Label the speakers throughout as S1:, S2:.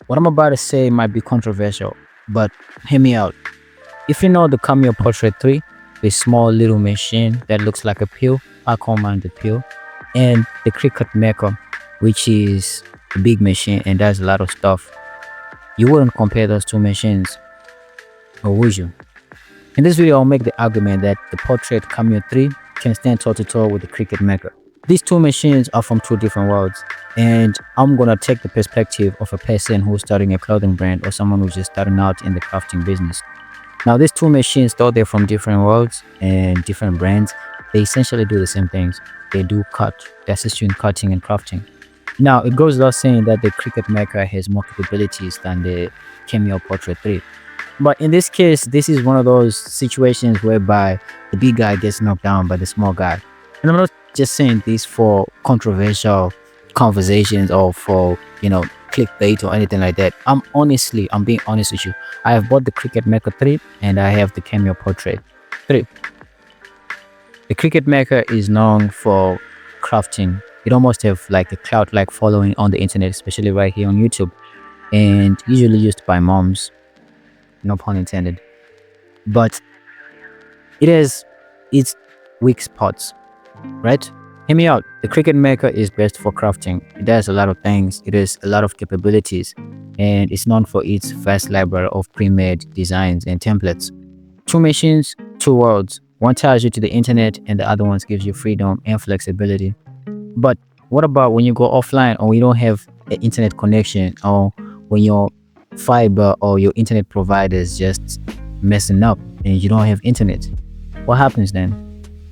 S1: What I'm about to say might be controversial, but hear me out. If you know the Cameo Portrait 3, a small little machine that looks like a pill, I call mine the pill, and the Cricut Maker, which is a big machine and does a lot of stuff, you wouldn't compare those two machines, or would you? In this video, I'll make the argument that the Portrait Cameo 3 can stand toe-to-toe with the Cricut Maker. These two machines are from two different worlds, and I'm gonna take the perspective of a person who's starting a clothing brand or someone who's just starting out in the crafting business. Now, these two machines, though they're from different worlds and different brands, they essentially do the same things. They do cut, they assist you in cutting and crafting. Now, it goes without saying that the Cricut Maker has more capabilities than the Cameo Portrait 3. But in this case, this is one of those situations whereby the big guy gets knocked down by the small guy. And I'm not just saying this for controversial conversations or for, clickbait or anything like that. I'm being honest with you. I have bought the Cricut Maker 3 and I have the Cameo Portrait 3. The Cricut Maker is known for crafting. It almost have like a cloud-like following on the internet, especially right here on YouTube, and usually used by moms, no pun intended. But it has its weak spots, right? Hear me out. The Cricut Maker is best for crafting. It does a lot of things. It has a lot of capabilities, and it's known for its vast library of pre-made designs and templates. Two machines, two worlds. One ties you to the internet, and the other one gives you freedom and flexibility. But what about when you go offline or you don't have an internet connection, or when your fiber or your internet provider is just messing up and you don't have internet? What happens then?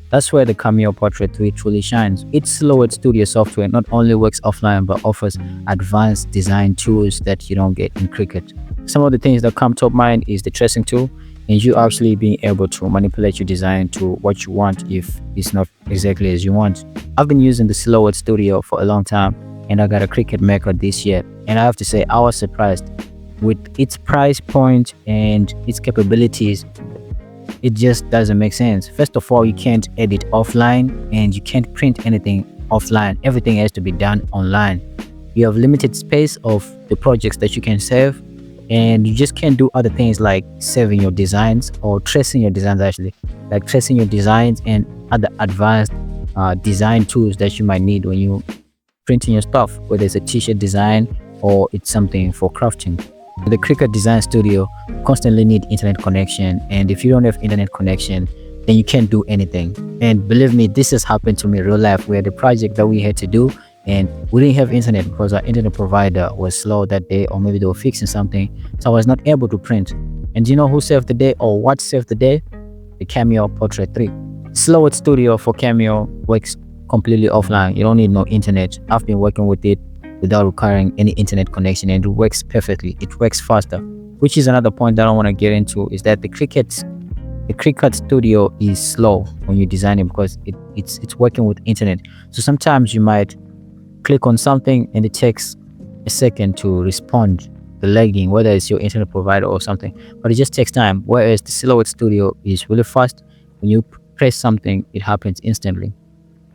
S1: That's where the Cameo Portrait 3 truly shines. Its Silhouette Studio software not only works offline but offers advanced design tools that you don't get in Cricut. Some of the things that come top mind is the tracing tool, and you actually being able to manipulate your design to what you want if it's not exactly as you want. I've been using the Silhouette Studio for a long time, and I got a Cricut Maker this year, and I have to say I was surprised with its price point and its capabilities. It just doesn't make sense. First of all, you can't edit offline and you can't print anything offline. Everything has to be done online. You have limited space of the projects that you can save, and you just can't do other things like saving your designs or tracing your designs, actually, like tracing your designs and other advanced design tools that you might need when you printing your stuff, whether it's a t-shirt design or it's something for crafting. The Cricut Design Studio constantly need internet connection, and if you don't have internet connection, then you can't do anything. And believe me, this has happened to me in real life, where the project that we had to do, and we didn't have internet because our internet provider was slow that day, or maybe they were fixing something, so I was not able to print. And do you know who saved the day, or what saved the day? The Cameo Portrait 3. Silhouette Studio for Cameo works completely offline. You don't need no internet. I've been working with it without requiring any internet connection, and it works perfectly. It works faster, which is another point that I want to get into, is that the Cricut Studio is slow when you design it because it's working with internet. So sometimes you might click on something and it takes a second to respond, the lagging, whether it's your internet provider or something, but it just takes time. Whereas the Silhouette Studio is really fast. When you press something, it happens instantly.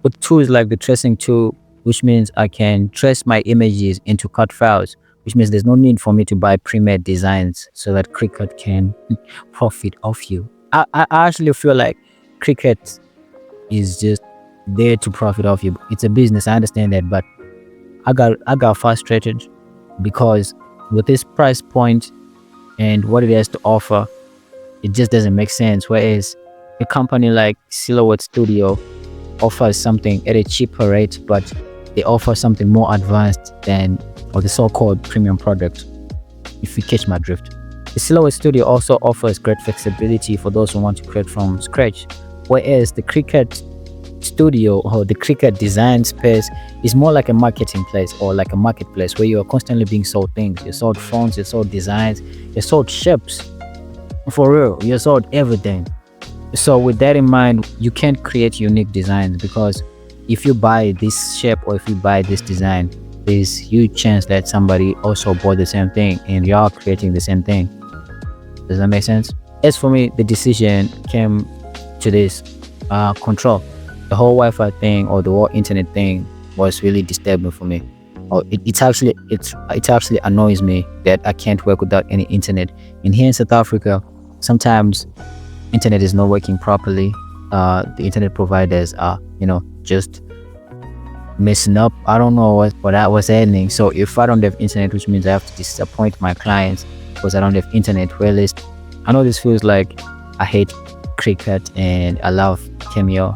S1: With tools like the tracing tool, which means I can trace my images into cut files, which means there's no need for me to buy pre-made designs so that Cricut can profit off you. I actually feel like Cricut is just there to profit off you. It's a business, I understand that, but I got frustrated because with this price point and what it has to offer, it just doesn't make sense. Whereas a company like Silhouette Studio offers something at a cheaper rate, but they offer something more advanced than, or the so-called premium product, if you catch my drift. The Silhouette Studio also offers great flexibility for those who want to create from scratch, whereas the Cricut Studio or the Cricut design space is more like a marketing place or like a marketplace where you are constantly being sold things. You're sold fonts, you're sold designs, you're sold shapes. For real, you're sold everything. So with that in mind, you can't create unique designs, because if you buy this shape or if you buy this design, there's huge chance that somebody also bought the same thing and you're creating the same thing. Does that make sense? As for me, the decision came to this control. The whole Wi-Fi thing or the whole internet thing was really disturbing for me. or it actually annoys me that I can't work without any internet. And here in South Africa, sometimes internet is not working properly. The internet providers are, just messing up. I don't know what that was happening. So if I don't have internet, which means I have to disappoint my clients because I don't have internet, well, I know this feels like I hate Cricut and I love Cameo.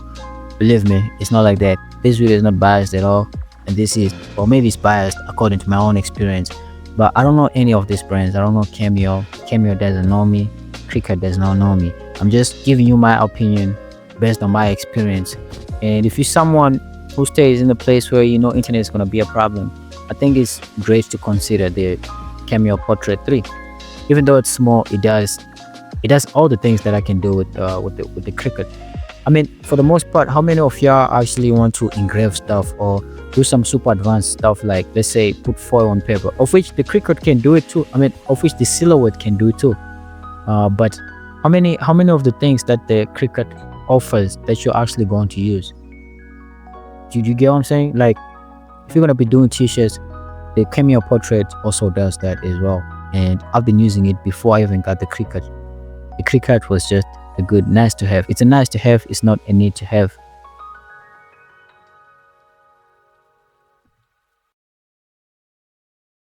S1: Believe me, it's not like that. This video is not biased at all, and this is, or maybe it's biased according to my own experience, but I don't know any of these brands. I don't know Cameo doesn't know me, Cricut does not know me. I'm just giving you my opinion based on my experience. And if you're someone who stays in a place where internet is going to be a problem, I think it's great to consider the Cameo Portrait 3. Even though it's small, it does all the things that I can do with the Cricut. I mean, for the most part, how many of y'all actually want to engrave stuff or do some super advanced stuff, like let's say put foil on paper, of which the Cricut can do it too. I mean, of which the Silhouette can do it too. But how many of the things that the Cricut offers that you're actually going to use? Do you get what I'm saying? Like, if you're gonna be doing t-shirts, the Cameo Portrait also does that as well. And I've been using it before I even got the Cricut. The Cricut was just a good nice to have. It's a nice to have, it's not a need to have.